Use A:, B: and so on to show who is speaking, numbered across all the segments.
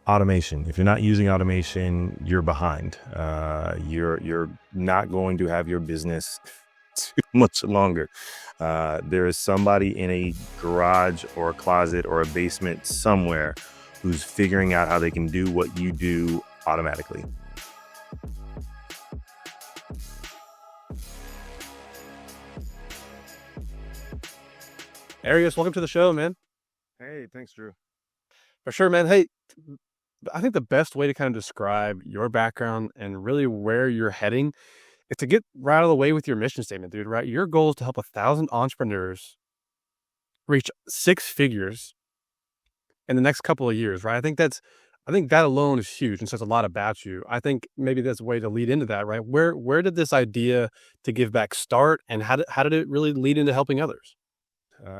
A: Automation. If you're not using automation, you're behind. You're not going to have your business too much longer. There is somebody in a garage or a closet or a basement somewhere who's figuring out how they can do what you do automatically.
B: Arias, welcome to the show, man.
A: Hey, thanks, Drew.
B: For sure, man. Hey, I think the best way to kind of describe your background and really where you're heading is to get right out of the way with your mission statement, dude, right? Your goal is to help 1,000 entrepreneurs reach six figures in the next couple of years, right? I think that alone is huge and says a lot about you. I think maybe that's a way to lead into that, right? Where did this idea to give back start, and how did it really lead into helping others?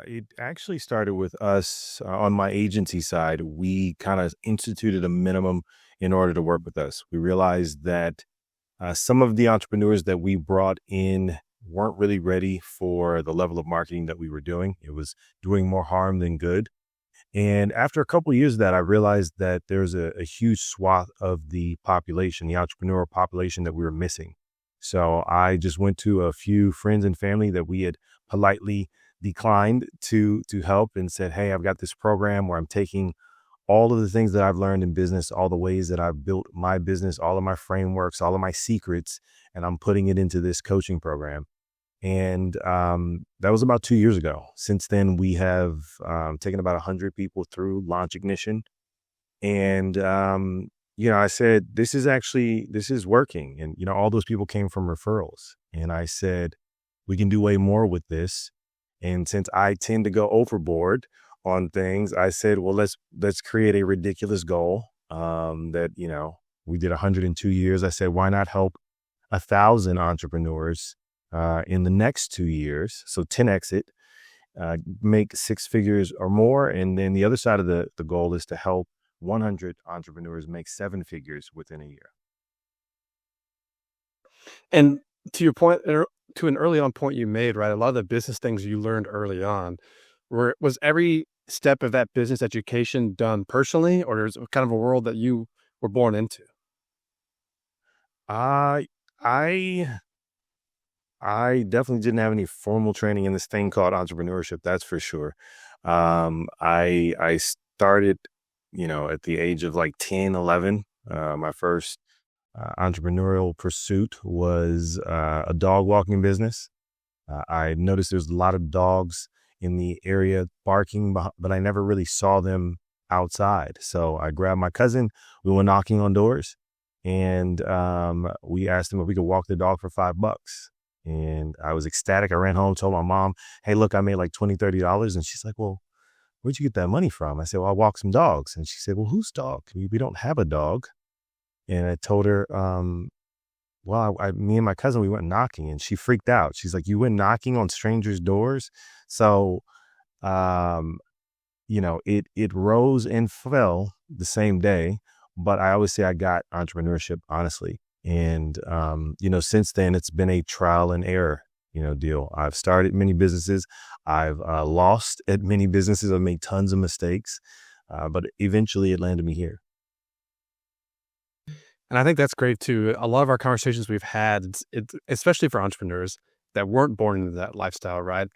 A: It actually started with us on my agency side. We kind of instituted a minimum in order to work with us. We realized that some of the entrepreneurs that we brought in weren't really ready for the level of marketing that we were doing. It was doing more harm than good. And after a couple of years of that, I realized that there's a huge swath of the population, the entrepreneurial population that we were missing. So I just went to a few friends and family that we had politely declined to help and said, hey, I've got this program where I'm taking all of the things that I've learned in business, all the ways that I've built my business, all of my frameworks, all of my secrets, and I'm putting it into this coaching program. And that was about 2 years ago. Since then, we have taken about 100 people through Launch Ignition. And, I said, this is working. And, all those people came from referrals. And I said, we can do way more with this. And since I tend to go overboard on things, I said, well, let's create a ridiculous goal we did 102 years. I said, why not help 1,000 entrepreneurs in the next 2 years? So 10x it, make six figures or more. And then the other side of the goal is to help 100 entrepreneurs make seven figures within a year.
B: And to your point, to an early on point you made, right? A lot of the business things you learned early on, was every step of that business education done personally, or is it kind of a world that you were born into?
A: I I definitely didn't have any formal training in this thing called entrepreneurship. That's for sure. I started, at the age of like 10, 11. My first entrepreneurial pursuit was a dog walking business. I noticed there's a lot of dogs in the area barking, but I never really saw them outside. So I grabbed my cousin. We went knocking on doors, and we asked him if we could walk the dog for $5. And I was ecstatic. I ran home, told my mom, hey, look, I made like $20, $30. And she's like, well, where'd you get that money from? I said, well, I walked some dogs. And she said, well, whose dog? We don't have a dog. And I told her, me and my cousin, we went knocking, and she freaked out. She's like, you went knocking on strangers' doors? So, it rose and fell the same day, but I always say I got entrepreneurship, honestly. And, since then it's been a trial and error, deal. I've started many businesses. I've lost at many businesses. I've made tons of mistakes, but eventually it landed me here.
B: And I think that's great too. A lot of our conversations we've had, especially for entrepreneurs that weren't born into that lifestyle, right?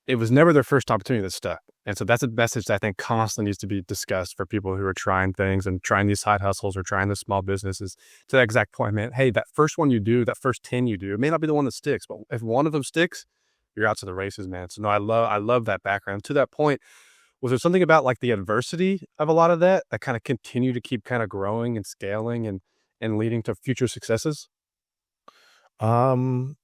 B: It was never their first opportunity that stuck. And so that's a message that I think constantly needs to be discussed for people who are trying things and trying these side hustles or trying the small businesses. To that exact point, man, hey, that first one you do, that first 10 you do, it may not be the one that sticks, but if one of them sticks, you're out to the races, man. So no, I love that background. To that point, was there something about like the adversity of a lot of that kind of continue to keep kind of growing and scaling and leading to future successes?
A: Um,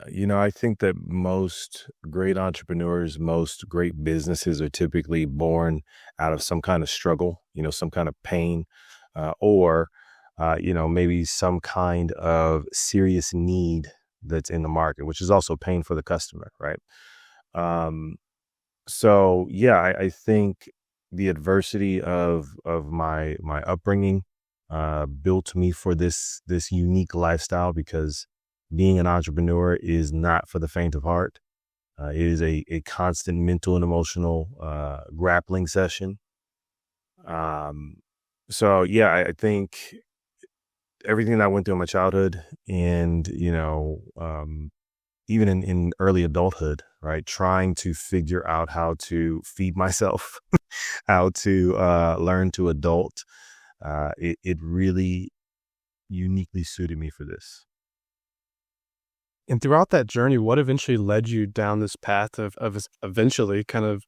A: I think that most great entrepreneurs, most great businesses are typically born out of some kind of struggle, some kind of pain, or maybe some kind of serious need that's in the market, which is also pain for the customer, right? Um, so yeah, I think the adversity of my upbringing built me for this unique lifestyle, because being an entrepreneur is not for the faint of heart. It is a constant mental and emotional grappling session. So yeah, I think everything that I went through in my childhood and, even in early adulthood, right? Trying to figure out how to feed myself, how to learn to adult. It really uniquely suited me for this.
B: And throughout that journey, what eventually led you down this path of eventually kind of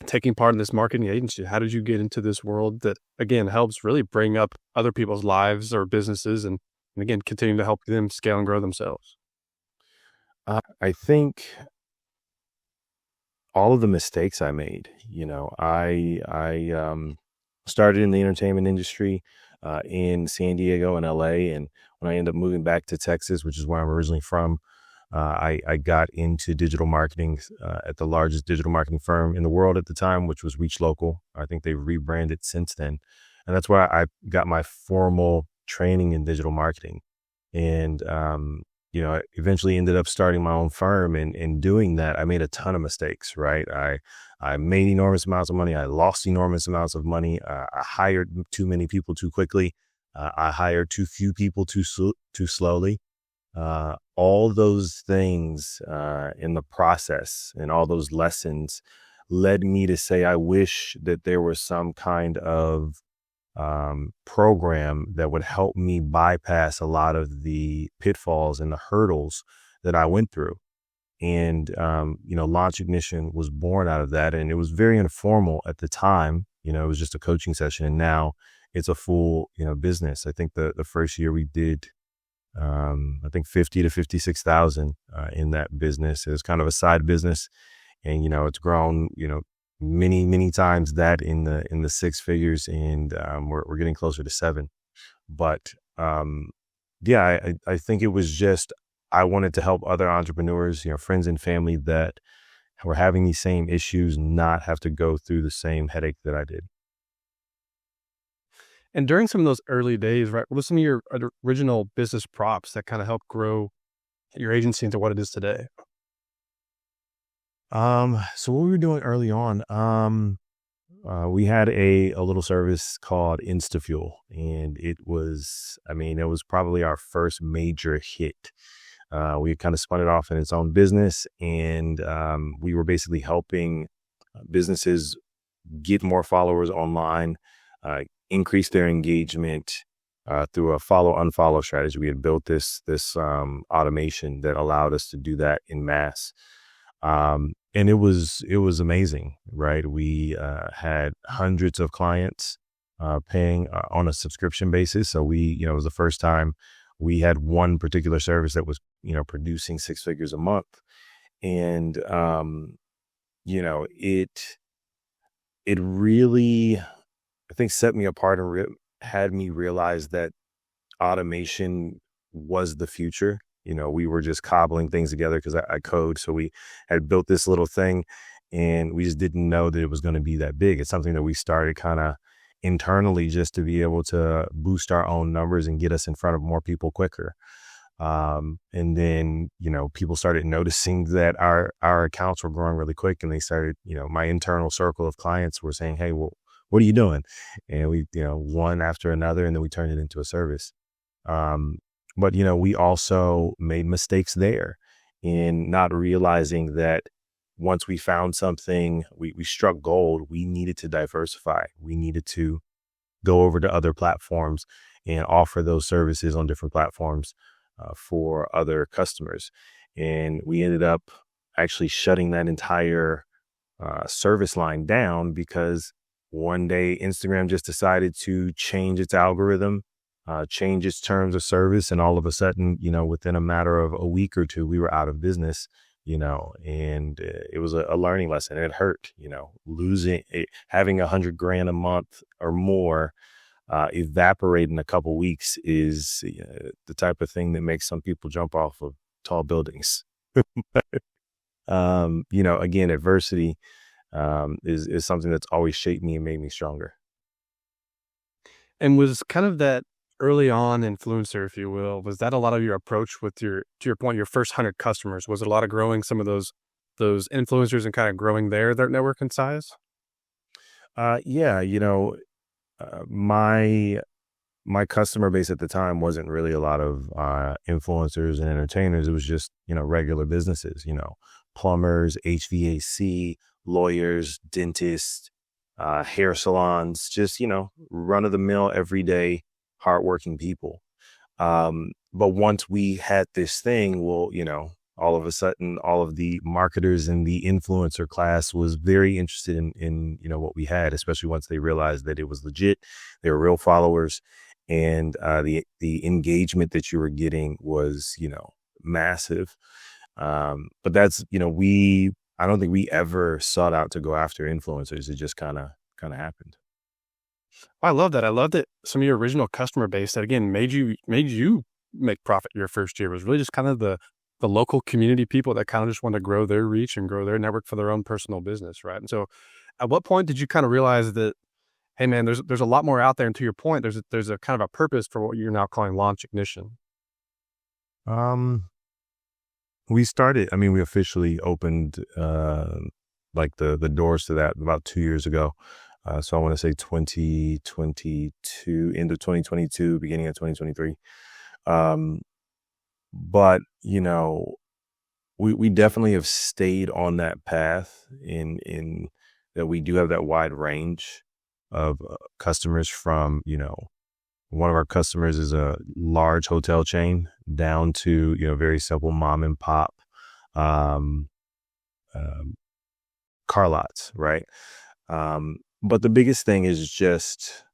B: taking part in this marketing agency? How did you get into this world that, again, helps really bring up other people's lives or businesses and again, continue to help them scale and grow themselves?
A: I think all of the mistakes I made, I started in the entertainment industry in San Diego and LA. And when I ended up moving back to Texas, which is where I'm originally from, I got into digital marketing at the largest digital marketing firm in the world at the time, which was Reach Local. I think they've rebranded since then. And that's where I got my formal training in digital marketing. And, I eventually ended up starting my own firm, and in doing that, I made a ton of mistakes, right? I made enormous amounts of money. I lost enormous amounts of money. I hired too many people too quickly. I hired too few people too slowly. All those things in the process and all those lessons led me to say, I wish that there was some kind of program that would help me bypass a lot of the pitfalls and the hurdles that I went through. And, Launch Ignition was born out of that. And it was very informal at the time. It was just a coaching session. And now it's a full, business. I think the first year we did, I think 50 to 56,000 in that business. It was kind of a side business. And, it's grown, many times that in the six figures, and we're getting closer to seven. But yeah, I think it was just I wanted to help other entrepreneurs, friends and family that were having these same issues, not have to go through the same headache that I did.
B: And during some of those early days, right, what were some of your original business props that kind of helped grow your agency into what it is today?
A: So what we were doing early on, we had a little service called InstaFuel, and it was probably our first major hit. We kind of spun it off in its own business, and we were basically helping businesses get more followers online, increase their engagement through a follow unfollow strategy. We had built this automation that allowed us to do that in mass. And it was amazing, right? We had hundreds of clients paying on a subscription basis. So it was the first time we had one particular service that was, producing six figures a month. And, it really, I think, set me apart and had me realize that automation was the future. We were just cobbling things together because I code. So we had built this little thing, and we just didn't know that it was going to be that big. It's something that we started kind of internally just to be able to boost our own numbers and get us in front of more people quicker. And then, people started noticing that our accounts were growing really quick, and they started, my internal circle of clients were saying, "Hey, well, what are you doing?" And we, one after another, and then we turned it into a service. But, we also made mistakes there in not realizing that once we found something, we struck gold, we needed to diversify. We needed to go over to other platforms and offer those services on different platforms for other customers. And we ended up actually shutting that entire service line down because one day Instagram just decided to change its algorithm, change its terms of service. And all of a sudden, within a matter of a week or two, we were out of business, and it was a learning lesson. It hurt, losing it, having 100 grand a month or more evaporate in a couple weeks is the type of thing that makes some people jump off of tall buildings. Again, adversity is something that's always shaped me and made me stronger.
B: And was kind of that early on influencer, if you will, was that a lot of your approach with to your point, your first 100 customers? Was it a lot of growing some of those influencers and kind of growing their network in size?
A: Yeah, My customer base at the time wasn't really a lot of influencers and entertainers. It was just, regular businesses, plumbers, HVAC, lawyers, dentists, hair salons, just, run of the mill, everyday, hardworking people. But once we had this thing, well, all of a sudden, all of the marketers in the influencer class was very interested in what we had, especially once they realized that it was legit. They were real followers, and the engagement that you were getting was, massive. But that's, I don't think we ever sought out to go after influencers. It just kind of happened.
B: I love that. I love that some of your original customer base that again made you make profit your first year was really just kind of the local community people that kind of just want to grow their reach and grow their network for their own personal business, right? And so, at what point did you kind of realize that, hey man, there's a lot more out there, and to your point, there's a kind of a purpose for what you're now calling Launch Ignition?
A: Um, we started. I mean, we officially opened like the doors to that about 2 years ago. So I want to say 2022, end of 2022, beginning of 2023. Um, but we definitely have stayed on that path in that we do have that wide range of customers from, one of our customers is a large hotel chain down to, very simple mom and pop, um, um, car lots, right? But the biggest thing is just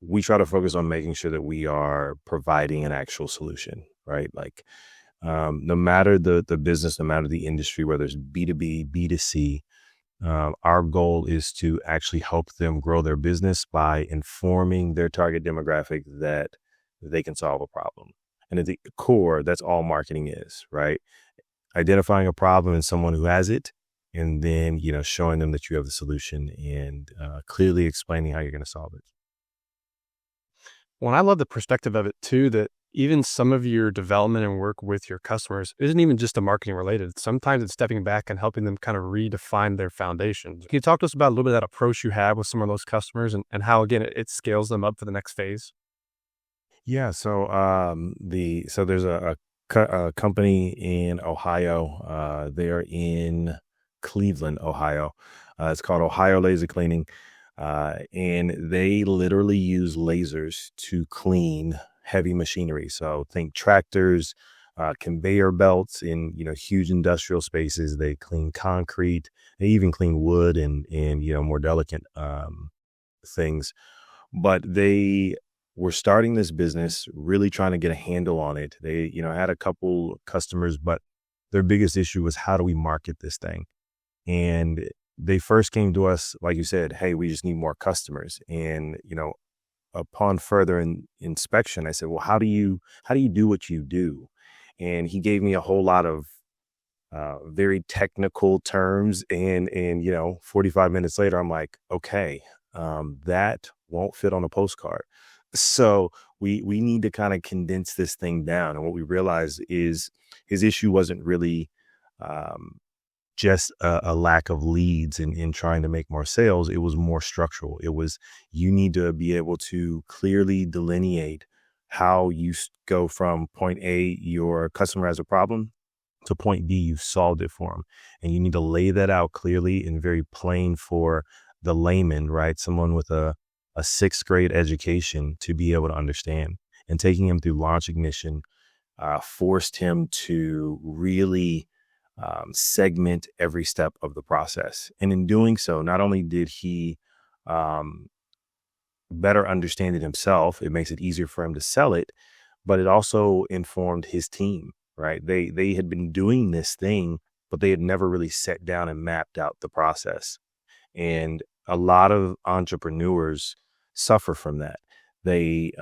A: we try to focus on making sure that we are providing an actual solution, right? Like, no matter the business, no matter the industry, whether it's B2B, B2C, our goal is to actually help them grow their business by informing their target demographic that they can solve a problem. And at the core, that's all marketing is, right? Identifying a problem in someone who has it, and then, showing them that you have the solution and clearly explaining how you're going to solve it.
B: Well, I love the perspective of it too, that even some of your development and work with your customers isn't even just a marketing related. Sometimes it's stepping back and helping them kind of redefine their foundations. Can you talk to us about a little bit of that approach you have with some of those customers and how, again, it scales them up for the next phase?
A: Yeah. So there's a company in Ohio. They're in Cleveland, Ohio. It's called Ohio Laser Cleaning. And they literally use lasers to clean heavy machinery. So think tractors, conveyor belts in, huge industrial spaces. They clean concrete. They even clean wood and more delicate things. But they were starting this business, really trying to get a handle on it. They, had a couple customers, but their biggest issue was how do we market this thing? And they first came to us, like you said, hey, we just need more customers. And, upon further inspection, I said, well, how do you do what you do? And he gave me a whole lot of very technical terms. And 45 minutes later, I'm like, okay, that won't fit on a postcard. So we need to kind of condense this thing down. And what we realized is his issue wasn't really just a lack of leads in trying to make more sales. It was more structural. It was, you need to be able to clearly delineate how you go from point A, your customer has a problem, to point B, you've solved it for them. And you need to lay that out clearly and very plain for the layman, right? Someone with a sixth grade education to be able to understand. And taking him through Launch Ignition forced him to really segment every step of the process. And in doing so, not only did he better understand it himself, it makes it easier for him to sell it, but it also informed his team, right? They had been doing this thing, but they had never really sat down and mapped out the process. And a lot of entrepreneurs suffer from that. They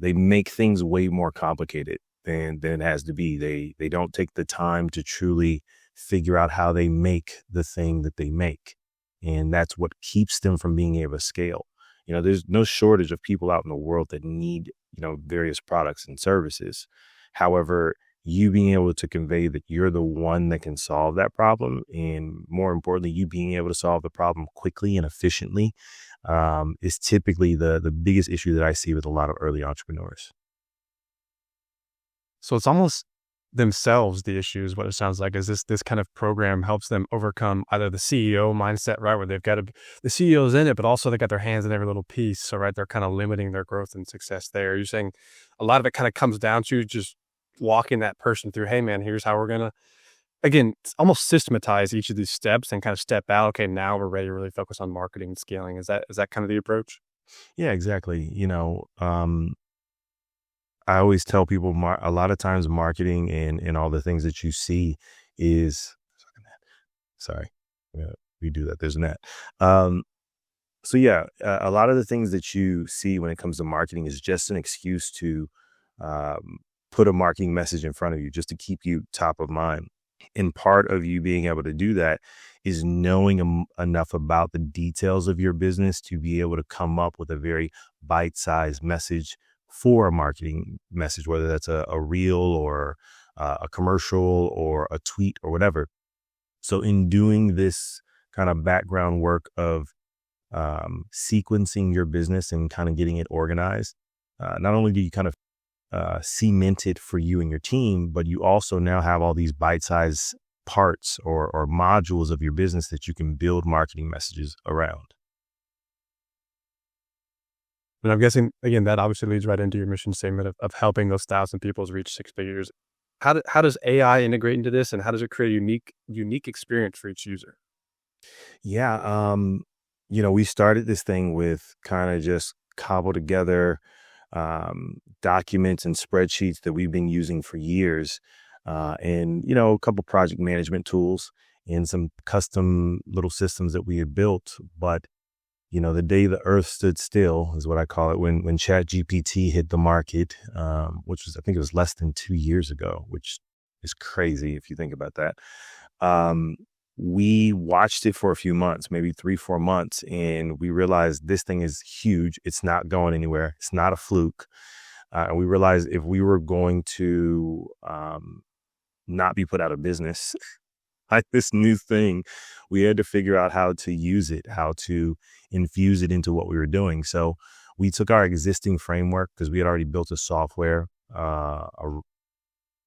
A: make things way more complicated than it has to be. They don't take the time to truly figure out how they make the thing that they make. And that's what keeps them from being able to scale. There's no shortage of people out in the world that need, various products and services. However, you being able to convey that you're the one that can solve that problem, and more importantly, you being able to solve the problem quickly and efficiently, is typically the biggest issue that I see with a lot of early entrepreneurs.
B: So it's almost themselves the issue is what it sounds like. Is this kind of program helps them overcome either the CEO mindset, right, where they've got the CEO's in it, but also they got their hands in every little piece. So right, they're kind of limiting their growth and success there. You're saying a lot of it kind of comes down to just walking that person through. Hey, man, here's how we're gonna again almost systematize each of these steps and kind of step out. Okay, now we're ready to really focus on marketing and scaling. Is that kind of the approach?
A: Yeah, exactly. I always tell people a lot of times marketing and all the things that you see is sorry, yeah, we do that. There's an ad. So yeah, a lot of the things that you see when it comes to marketing is just an excuse to um, put a marketing message in front of you, just to keep you top of mind. And part of you being able to do that is knowing enough about the details of your business to be able to come up with a very bite-sized message for a marketing message, whether that's a reel or a commercial or a tweet or whatever. So in doing this kind of background work of sequencing your business and kind of getting it organized, not only do you kind of cement it for you and your team, but you also now have all these bite-sized parts or modules of your business that you can build marketing messages around.
B: And I'm guessing, again, that obviously leads right into your mission statement of helping those 1,000 people reach six figures. How does AI integrate into this, and how does it create a unique experience for each user?
A: Yeah, we started this thing with kind of just cobble together documents and spreadsheets that we've been using for years, and a couple project management tools and some custom little systems that we had built. But the day the earth stood still is what I call it, when Chat GPT hit the market, which was, I think it was less than 2 years ago, which is crazy if you think about that. We watched it for a few months, maybe 3-4 months, and we realized this thing is huge. It's not going anywhere. It's not a fluke. And we realized if we were going to not be put out of business, like this new thing, we had to figure out how to use it, how to infuse it into what we were doing. So we took our existing framework, because we had already built a software.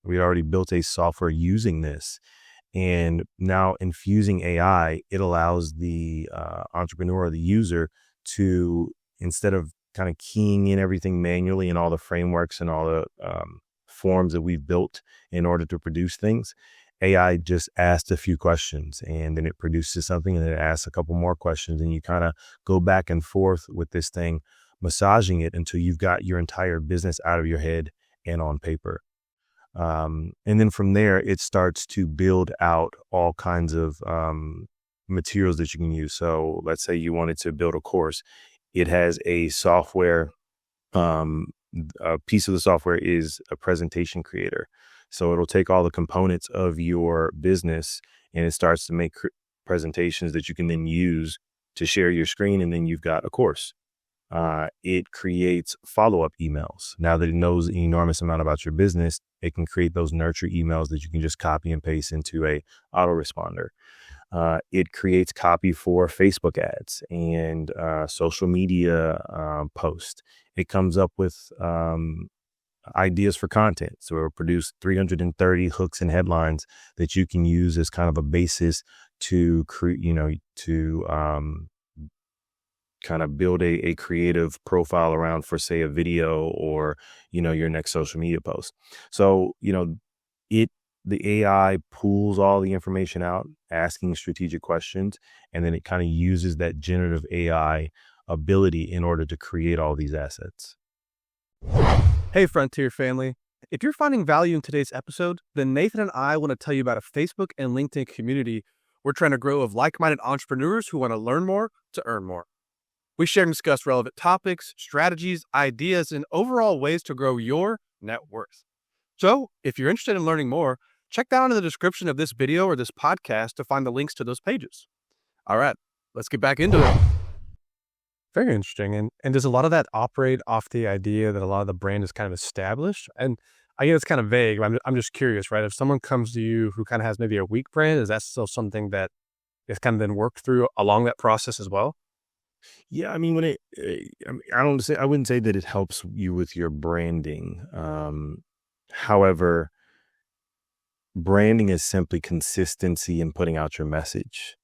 A: We already built a software using this. And now infusing AI, it allows the entrepreneur or the user to, instead of kind of keying in everything manually and all the frameworks and all the forms that we've built in order to produce things, AI just asks a few questions and then it produces something, and then it asks a couple more questions, and you kind of go back and forth with this thing, massaging it until you've got your entire business out of your head and on paper. And then from there, it starts to build out all kinds of materials that you can use. So let's say you wanted to build a course. It has a software. A piece of the software is a presentation creator. So it'll take all the components of your business and it starts to make presentations that you can then use to share your screen. And then you've got a course. It creates follow-up emails. Now that it knows an enormous amount about your business, it can create those nurture emails that you can just copy and paste into a autoresponder. It creates copy for Facebook ads and social media posts. It comes up with ideas for content. So it'll produce 330 hooks and headlines that you can use as kind of a basis to create, kind of build a creative profile around for, say, a video or, your next social media post. So, the AI pulls all the information out, asking strategic questions, and then it kind of uses that generative AI ability in order to create all these assets.
B: Hey, Frontier family. If you're finding value in today's episode, then Nathan and I want to tell you about a Facebook and LinkedIn community we're trying to grow of like-minded entrepreneurs who want to learn more to earn more. We share and discuss relevant topics, strategies, ideas, and overall ways to grow your net worth. So, if you're interested in learning more, check down in the description of this video or this podcast to find the links to those pages. All right, let's get back into it. Very interesting. And does a lot of that operate off the idea that a lot of the brand is kind of established? And I guess it's kind of vague. I'm just curious, right? If someone comes to you who kind of has maybe a weak brand, is that still something that is kind of then worked through along that process as well?
A: Yeah, I mean, I mean, I wouldn't say that it helps you with your branding. However, branding is simply consistency in putting out your message.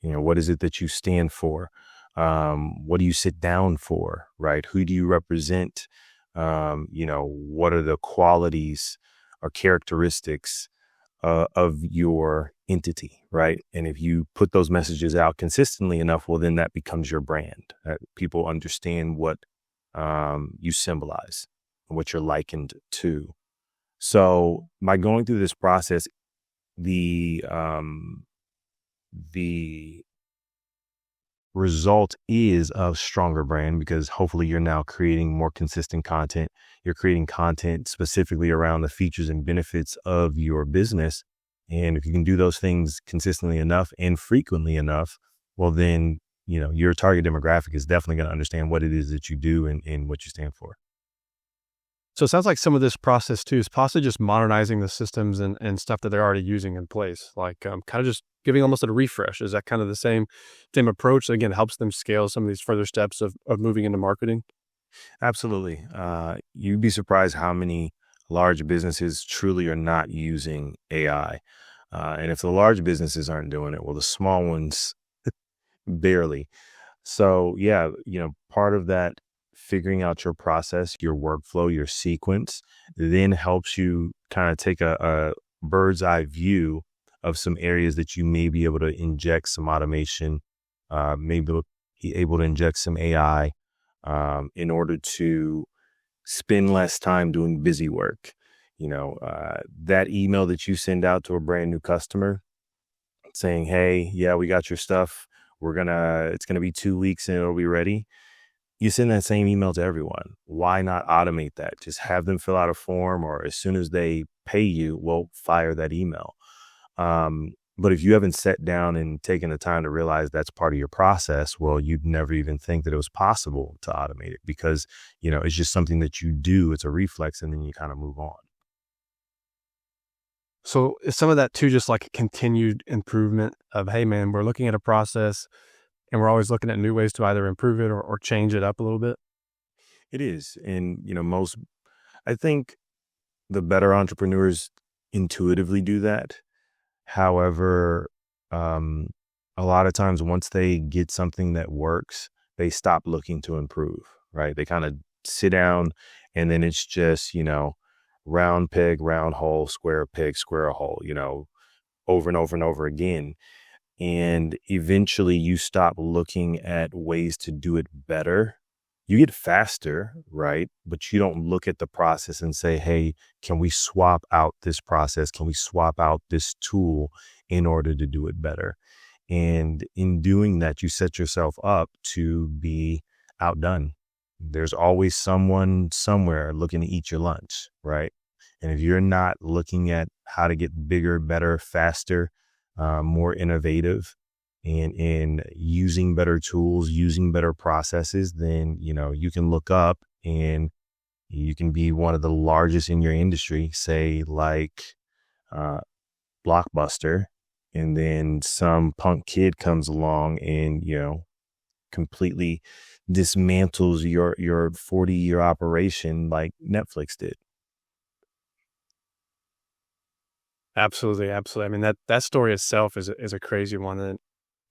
A: You know, what is it that you stand for? What do you sit down for? Right? Who do you represent? You know, what are the qualities or characteristics of your entity, right? And if you put those messages out consistently enough, well, then that becomes your brand. People understand what you symbolize, what you're likened to. So by going through this process, the the result is a stronger brand because hopefully you're now creating more consistent content. You're creating content specifically around the features and benefits of your business. And if you can do those things consistently enough and frequently enough, well, then, you know, your target demographic is definitely going to understand what it is that you do and what you stand for.
B: So it sounds like some of this process too is possibly just modernizing the systems and stuff that they're already using in place, like kind of just giving almost a refresh. Is that kind of the same approach that, again, helps them scale some of these further steps of moving into marketing?
A: Absolutely. You'd be surprised how many large businesses truly are not using AI. And if the large businesses aren't doing it, well, the small ones barely. So, yeah, you know, part of that figuring out your process, your workflow, your sequence, then helps you kind of take a bird's eye view of some areas that you may be able to inject some automation, maybe be able to inject some AI in order to spend less time doing busy work. You know, that email that you send out to a brand new customer saying, "Hey, yeah, we got your stuff. It's gonna be 2 weeks and it'll be ready." You send that same email to everyone. Why not automate that? Just have them fill out a form, or as soon as they pay you, well, fire that email. But if you haven't sat down and taken the time to realize that's part of your process, well, you'd never even think that it was possible to automate it because, you know, it's just something that you do. It's a reflex, and then you kind of move on.
B: So is some of that too just like a continued improvement of, hey man, we're looking at a process and we're always looking at new ways to either improve it or change it up a little bit?
A: It is. And, you know, I think the better entrepreneurs intuitively do that. However, um, a lot of times once they get something that works, they stop looking to improve, right? They kind of sit down and then it's just, you know, round peg, round hole, square peg, square hole, you know, over and over and over again. And eventually you stop looking at ways to do it better. You get faster, right? But you don't look at the process and say, hey, can we swap out this process? Can we swap out this tool in order to do it better? And in doing that, you set yourself up to be outdone. There's always someone somewhere looking to eat your lunch, right? And if you're not looking at how to get bigger, better, faster, more innovative, and in using better tools, using better processes, then, you know, you can look up and you can be one of the largest in your industry, say like uh, Blockbuster, and then some punk kid comes along and, you know, completely dismantles your 40-year operation like Netflix did.
B: Absolutely, absolutely. I mean, that story itself is a crazy one. And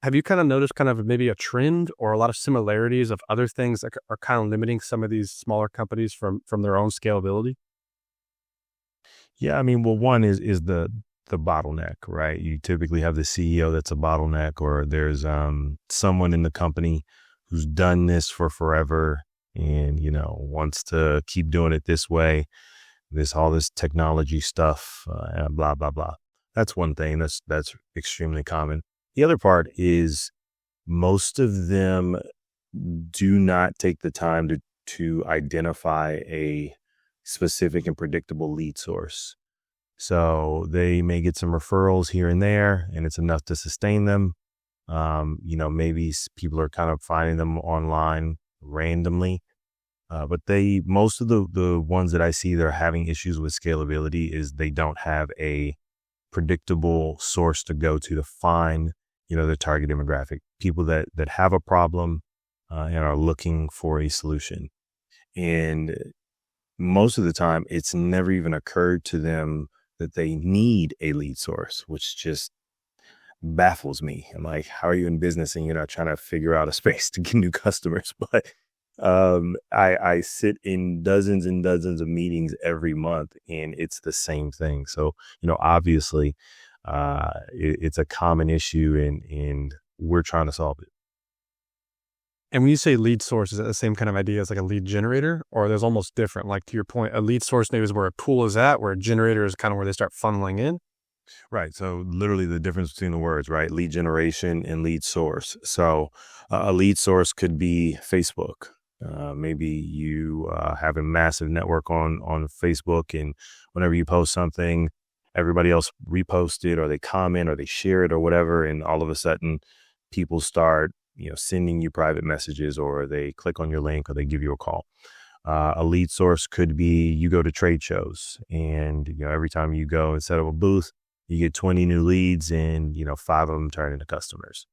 B: have you kind of noticed kind of maybe a trend or a lot of similarities of other things that are kind of limiting some of these smaller companies from their own scalability?
A: Yeah, I mean, well, one is the bottleneck, right? You typically have the CEO that's a bottleneck, or there's someone in the company who's done this for forever and, you know, wants to keep doing it this way. All this technology stuff, and blah blah blah. That's one thing. That's extremely common. The other part is most of them do not take the time to identify a specific and predictable lead source. So they may get some referrals here and there, and it's enough to sustain them. You know, maybe people are kind of finding them online randomly. But most of the ones that I see that are having issues with scalability is they don't have a predictable source to go to find, you know, their target demographic, people that have a problem, and are looking for a solution. And most of the time, it's never even occurred to them that they need a lead source, which just baffles me. I'm like, how are you in business and you're not trying to figure out a space to get new customers? But I sit in dozens and dozens of meetings every month, and it's the same thing. So, obviously, it's a common issue, and we're trying to solve it.
B: And when you say lead source, is it the same kind of idea as like a lead generator, or there's almost different? Like to your point, a lead source maybe is where a pool is at, where a generator is kind of where they start funneling in.
A: Right. So literally the difference between the words, right? Lead generation and lead source. So a lead source could be Facebook. Maybe you have a massive network on Facebook, and whenever you post something, everybody else repost it, or they comment, or they share it, or whatever, and all of a sudden, people start sending you private messages, or they click on your link, or they give you a call. A lead source could be you go to trade shows, and every time you go and set up a booth, you get 20 new leads, and 5 of them turn into customers.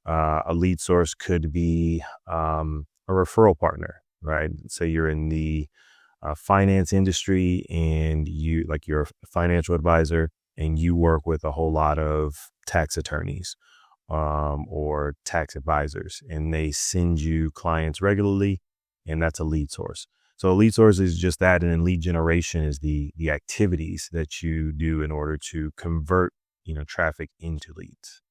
A: A lead source could be a referral partner, right? Say you're in the finance industry, and you're a financial advisor, and you work with a whole lot of tax attorneys or tax advisors, and they send you clients regularly, and that's a lead source. So a lead source is just that, and then lead generation is the activities that you do in order to convert traffic into leads.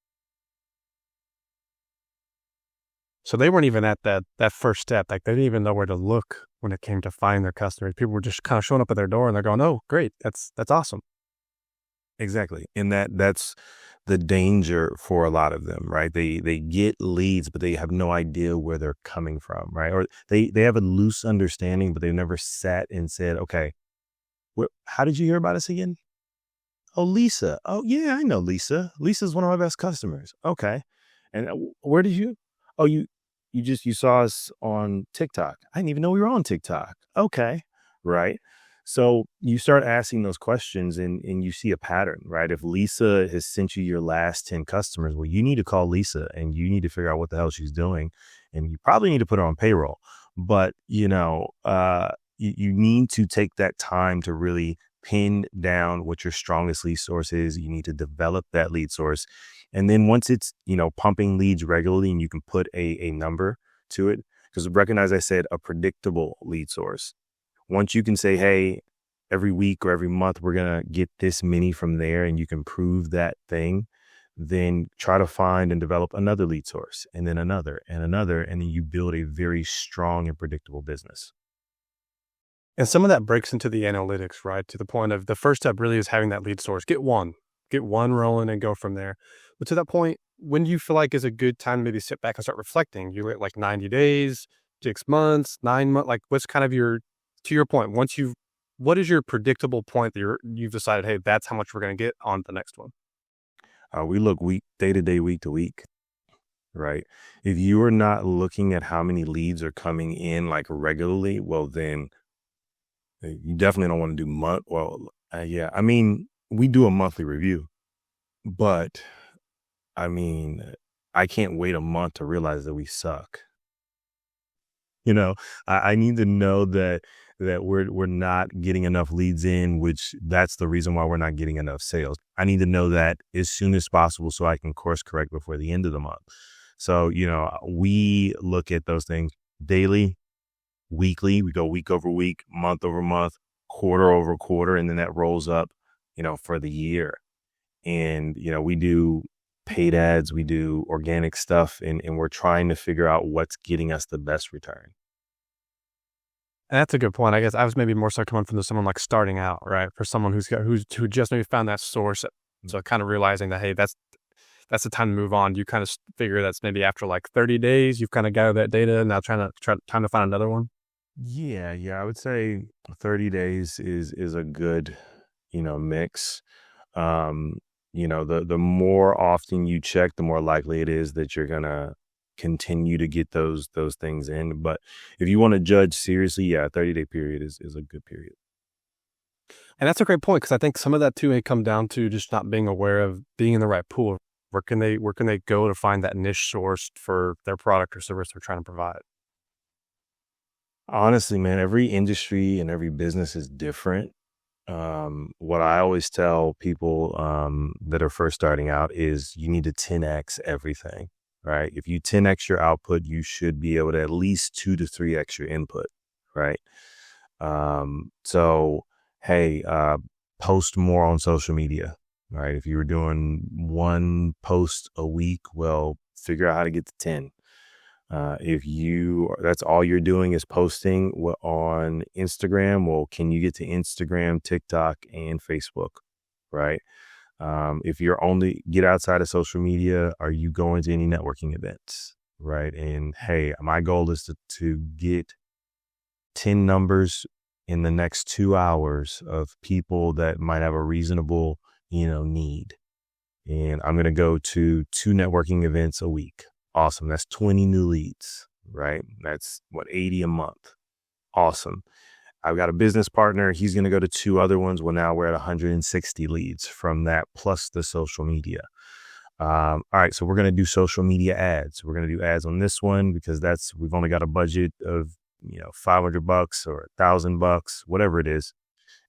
B: So they weren't even at that first step. Like they didn't even know where to look when it came to find their customers. People were just kind of showing up at their door, and they're going, "Oh, great, that's awesome."
A: Exactly. And that's the danger for a lot of them, right? They get leads, but they have no idea where they're coming from, right? Or they have a loose understanding, but they've never sat and said, okay, how did you hear about us again? Oh, Lisa. Oh, yeah, I know Lisa. Lisa's one of my best customers. Okay. And where did you? Oh, you saw us on TikTok. I didn't even know we were on TikTok. Okay. Right. So you start asking those questions, and you see a pattern, right? If Lisa has sent you your last 10 customers, well, you need to call Lisa, and you need to figure out what the hell she's doing. And you probably need to put her on payroll. But, you need to take that time to really pin down what your strongest lead source is. You need to develop that lead source. And then once it's, pumping leads regularly, and you can put a number to it, because recognize I said a predictable lead source. Once you can say, hey, every week or every month, we're going to get this many from there, and you can prove that thing, then try to find and develop another lead source, and then another and another. And then you build a very strong and predictable business.
B: And some of that breaks into the analytics, right? To the point of the first step really is having that lead source. Get one rolling and go from there. But to that point, when do you feel like is a good time to maybe sit back and start reflecting? You at like 90 days, 6 months, 9 months, like what's kind of to your point, what is your predictable point that you've decided, hey, that's how much we're going to get on the next one?
A: We look day to day, week to week, right? If you are not looking at how many leads are coming in like regularly, well, then you definitely don't want to do month. Well, yeah, I mean, we do a monthly review, but I mean, I can't wait a month to realize that we suck. I need to know that we're not getting enough leads in, which that's the reason why we're not getting enough sales. I need to know that as soon as possible so I can course correct before the end of the month. So, we look at those things daily, weekly. We go week over week, month over month, quarter over quarter, and then that rolls up, for the year. And, we do paid ads, we do organic stuff, and we're trying to figure out what's getting us the best return.
B: And that's a good point. I guess I was maybe more so coming from someone like starting out, right? For someone who just maybe found that source. So kind of realizing that, hey, that's the time to move on. You kind of figure that's maybe after like 30 days, you've kind of gathered that data, and now time to find another one.
A: Yeah, I would say 30 days is a good, mix. The more often you check, the more likely it is that you're gonna continue to get those things in. But if you want to judge seriously, yeah, 30-day period is a good period.
B: And that's a great point, because I think some of that too may come down to just not being aware of being in the right pool. Where can they go to find that niche source for their product or service they're trying to provide?
A: Honestly, man, every industry and every business is different. What I always tell people that are first starting out is you need to 10x everything, right? If you 10x your output, you should be able to at least 2 to 3x your input, right? So, hey, post more on social media, right? If you were doing one post a week, well, figure out how to get to 10. If that's all you're doing is posting on Instagram, well, can you get to Instagram, TikTok, and Facebook, right? If you're only get outside of social media, are you going to any networking events, right? And hey, my goal is to get 10 numbers in the next 2 hours of people that might have a reasonable, need. And I'm going to go to 2 networking events a week. Awesome. That's 20 new leads, right? That's what, 80 a month. Awesome. I've got a business partner. He's going to go to 2 other ones. Well, now we're at 160 leads from that plus the social media. All right. So we're going to do social media ads. We're going to do ads on this one because we've only got a budget of, $500 or $1,000, whatever it is.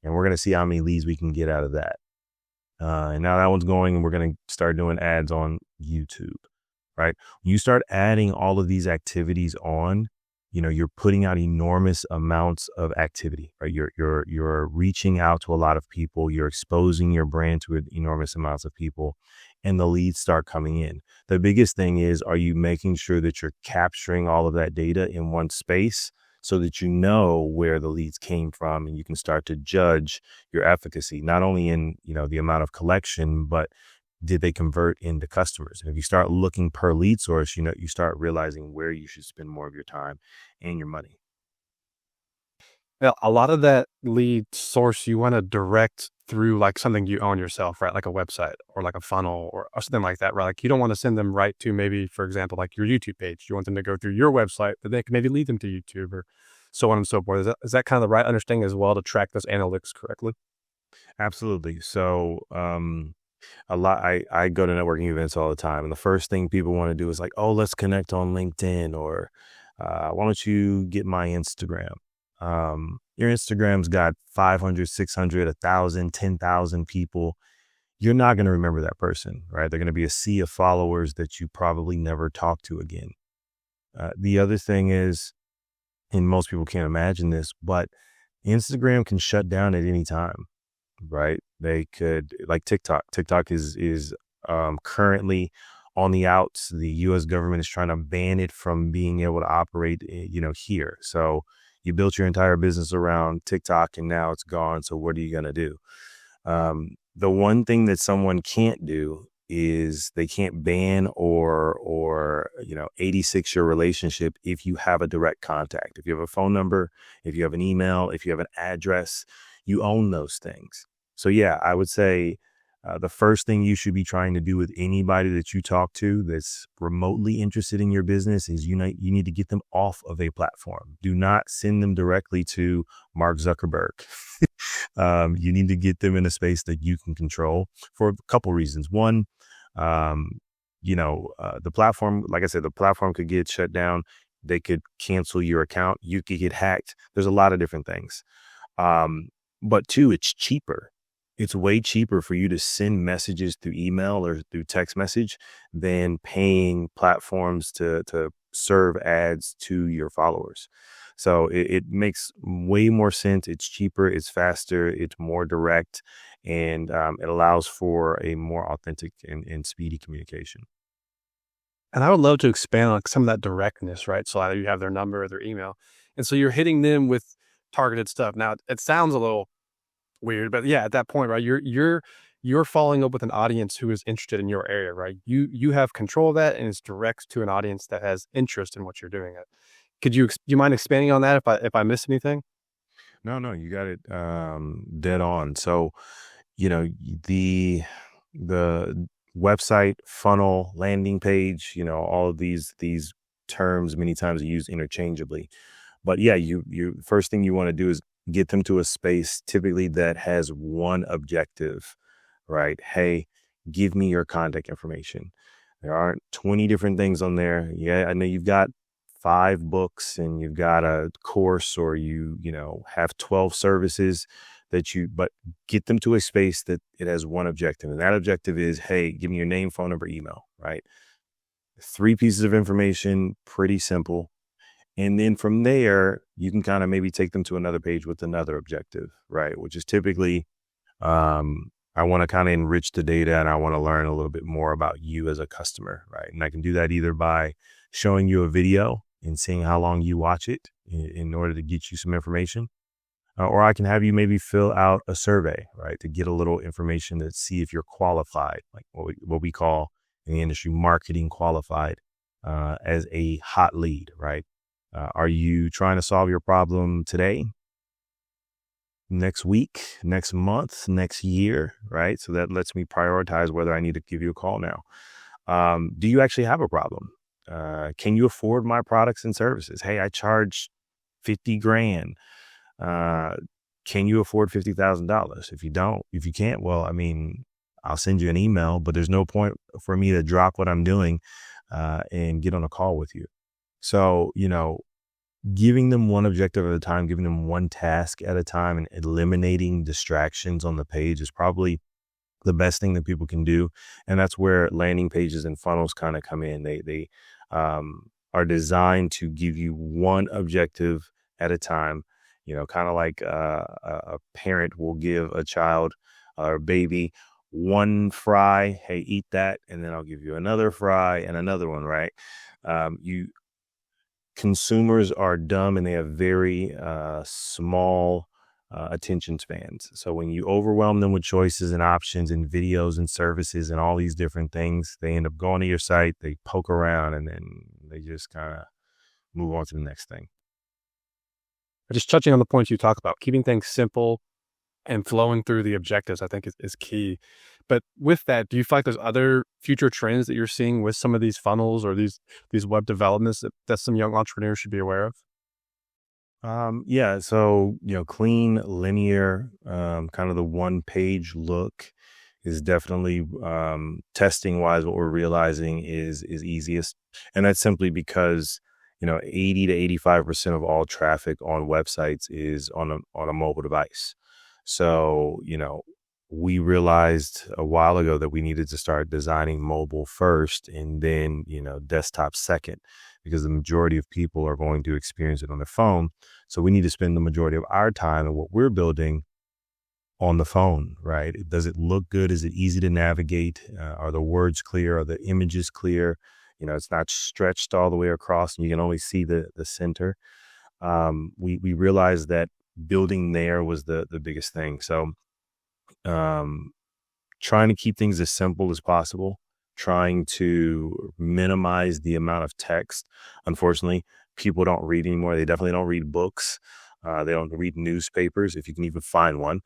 A: And we're going to see how many leads we can get out of that. And now that one's going, and we're going to start doing ads on YouTube, right? When you start adding all of these activities on, you're putting out enormous amounts of activity, right? You're reaching out to a lot of people. You're exposing your brand to enormous amounts of people, and the leads start coming in. The biggest thing is, are you making sure that you're capturing all of that data in one space so that you know where the leads came from, and you can start to judge your efficacy, not only in, the amount of collection, but did they convert into customers? And if you start looking per lead source, you start realizing where you should spend more of your time and your money.
B: Now, a lot of that lead source you want to direct through like something you own yourself, right? Like a website or like a funnel or something like that, right? Like you don't want to send them right to maybe, for example, like your YouTube page. You want them to go through your website, but they can maybe lead them to YouTube or so on and so forth. Is that kind of the right understanding as well to track those analytics correctly?
A: Absolutely. So, I go to networking events all the time, and the first thing people want to do is like, oh, let's connect on LinkedIn, or why don't you get my Instagram? Your Instagram's got 500, 600, 1,000, 10,000 people. You're not going to remember that person, right? They're going to be a sea of followers that you probably never talk to again. The other thing is, and most people can't imagine this, but Instagram can shut down at any time, right? They could, like TikTok. TikTok is currently on the outs. The U.S. government is trying to ban it from being able to operate, here. So you built your entire business around TikTok, and now it's gone. So what are you going to do? The one thing that someone can't do is they can't ban or 86 your relationship if you have a direct contact. If you have a phone number, if you have an email, if you have an address, you own those things. So yeah, I would say the first thing you should be trying to do with anybody that you talk to that's remotely interested in your business is you need to get them off of a platform. Do not send them directly to Mark Zuckerberg. You need to get them in a space that you can control for a couple reasons. One, the platform, like I said, the platform could get shut down. They could cancel your account. You could get hacked. There's a lot of different things. But two, it's cheaper. It's way cheaper for you to send messages through email or through text message than paying platforms to serve ads to your followers. So it makes way more sense. It's cheaper, it's faster, it's more direct, and it allows for a more authentic and speedy communication.
B: And I would love to expand on some of that directness, right? So either you have their number or their email. And so you're hitting them with targeted stuff. Now it sounds a little weird, but yeah, at that point, right, you're following up with an audience who is interested in your area, right? You have control of that, and it's direct to an audience that has interest in what you're doing. Could you you mind expanding on that if I missed anything?
A: No, you got it dead on. So, you know, the the website, funnel, landing page, all of these terms many times are used interchangeably. But yeah, you first thing you want to do is get them to a space typically that has one objective, right? Hey, give me your contact information. There aren't 20 different things on there. Yeah, I know you've got 5 books and you've got a course, or have 12 services but get them to a space that it has one objective. And that objective is, hey, give me your name, phone number, email, right? 3 pieces of information, pretty simple. And then from there, you can kind of maybe take them to another page with another objective, right? Which is typically, I want to kind of enrich the data and I want to learn a little bit more about you as a customer, right? And I can do that either by showing you a video and seeing how long you watch it in order to get you some information. Or I can have you maybe fill out a survey, right? To get a little information to see if you're qualified, like what we call in the industry, marketing qualified, as a hot lead, right? Are you trying to solve your problem today, next week, next month, next year, right? So that lets me prioritize whether I need to give you a call now. Do you actually have a problem? Can you afford my products and services? Hey, I charge 50 grand. Can you afford $50,000? If you can't, well, I mean, I'll send you an email, but there's no point for me to drop what I'm doing, and get on a call with you. So, giving them one objective at a time, giving them one task at a time, and eliminating distractions on the page is probably the best thing that people can do. And that's where landing pages and funnels kind of come in. They are designed to give you one objective at a time, kind of like a parent will give a child or a baby one fry. Hey, eat that. And then I'll give you another fry and another one, right? Consumers are dumb and they have very small attention spans. So when you overwhelm them with choices and options and videos and services and all these different things, they end up going to your site, they poke around, and then they just kind of move on to the next thing.
B: Just touching on the points you talk about, keeping things simple and flowing through the objectives, I think is key. But with that, do you feel like there's other future trends that you're seeing with some of these funnels or these web developments that some young entrepreneurs should be aware of?
A: Yeah. So, clean, linear, kind of the one page look is definitely, testing wise, what we're realizing is easiest. And that's simply because, 80 to 85% of all traffic on websites is on a mobile device. So, we realized a while ago that we needed to start designing mobile first and then, desktop second, because the majority of people are going to experience it on their phone. So we need to spend the majority of our time and what we're building on the phone, right? Does it look good? Is it easy to navigate? Are the words clear? Are the images clear? It's not stretched all the way across and you can only see the center. We realized that building there was the biggest thing. So, trying to keep things as simple as possible, trying to minimize the amount of text. Unfortunately, people don't read anymore. They definitely don't read books. They don't read newspapers, if you can even find one.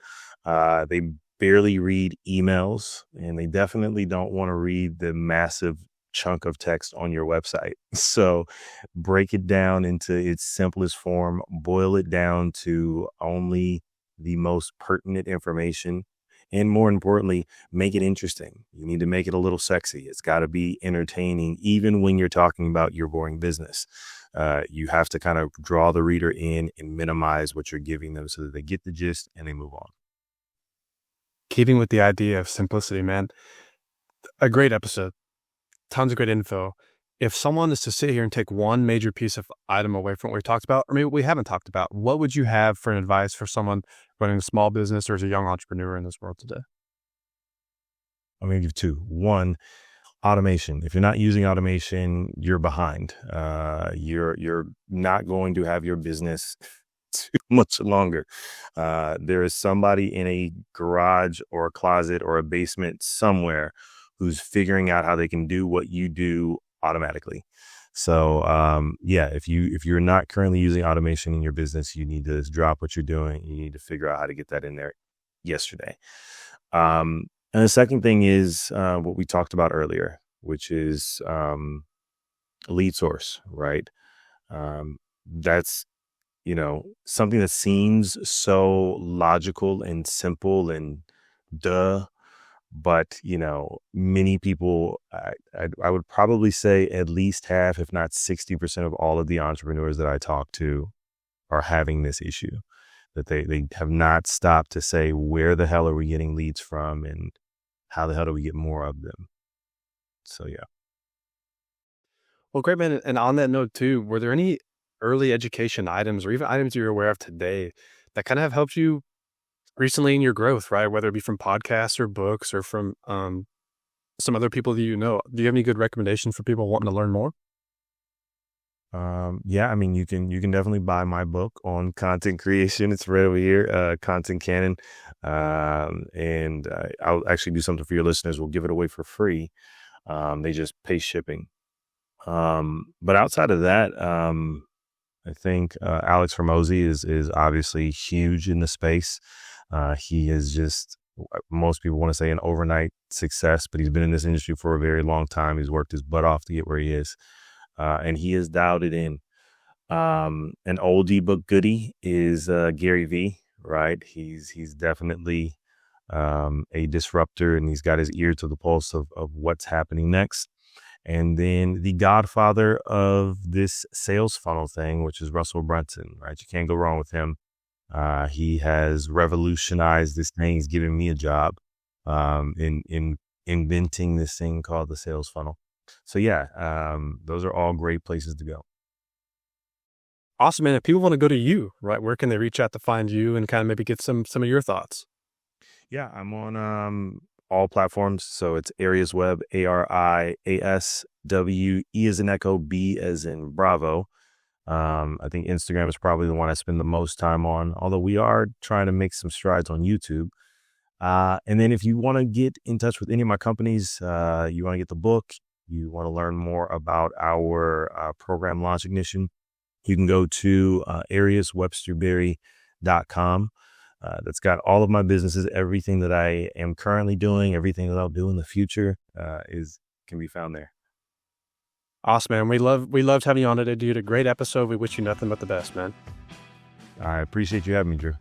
A: They barely read emails, and they definitely don't want to read the massive chunk of text on your website. So break it down into its simplest form, boil it down to only the most pertinent information. And more importantly, make it interesting. You need to make it a little sexy. It's got to be entertaining, even when you're talking about your boring business. You have to kind of draw the reader in and minimize what you're giving them so that they get the gist and they move on.
B: Keeping with the idea of simplicity, man. A great episode. Tons of great info. If someone is to sit here and take one major piece of item away from what we talked about, or maybe we haven't talked about, what would you have for advice for someone running a small business or as a young entrepreneur in this world today?
A: I'm going to give 2. 1, automation. If you're not using automation, you're behind. You're not going to have your business too much longer. There is somebody in a garage or a closet or a basement somewhere who's figuring out how they can do what you do automatically. So, if you're not currently using automation in your business, you need to drop what you're doing. You need to figure out how to get that in there yesterday. And the second thing is, what we talked about earlier, which is, lead source, right? That's, something that seems so logical and simple and duh, But, many people, I would probably say at least half, if not 60% of all of the entrepreneurs that I talk to are having this issue, that they have not stopped to say, where the hell are we getting leads from and how the hell do we get more of them? So, yeah.
B: Well, great, man. And on that note too, were there any early education items or even items you're aware of today that kind of have helped you recently in your growth, right? Whether it be from podcasts or books or from some other people that you know. Do you have any good recommendations for people wanting to learn more?
A: Yeah, I mean, you can definitely buy my book on content creation. It's right over here, Content Canon. And I'll actually do something for your listeners. We'll give it away for free. They just pay shipping. But outside of that, I think Alex Hormozy is obviously huge in the space. He is just, most people want to say, an overnight success, but he's been in this industry for a very long time. He's worked his butt off to get where he is, and he has dialed it in. An oldie but goodie is Gary V. Right? He's definitely a disruptor, and he's got his ear to the pulse of what's happening next. And then the godfather of this sales funnel thing, which is Russell Brunson, right? You can't go wrong with him. He has revolutionized this thing. He's giving me a job in inventing this thing called the sales funnel. So yeah, those are all great places to go.
B: Awesome, man. If people want to go to you, right, where can they reach out to find you and kind of maybe get some of your thoughts?
A: Yeah, I'm on all platforms. So it's Arias Web, ARIASW, E as in Echo, B as in Bravo. I think Instagram is probably the one I spend the most time on, although we are trying to make some strides on YouTube. And then if you want to get in touch with any of my companies, you want to get the book, you want to learn more about our program Launch Ignition, you can go to ariaswebsterberry.com. That's got all of my businesses, everything that I am currently doing, everything that I'll do in the future can be found there.
B: Awesome, man. We loved having you on today, dude. A great episode. We wish you nothing but the best, man.
A: I appreciate you having me, Drew.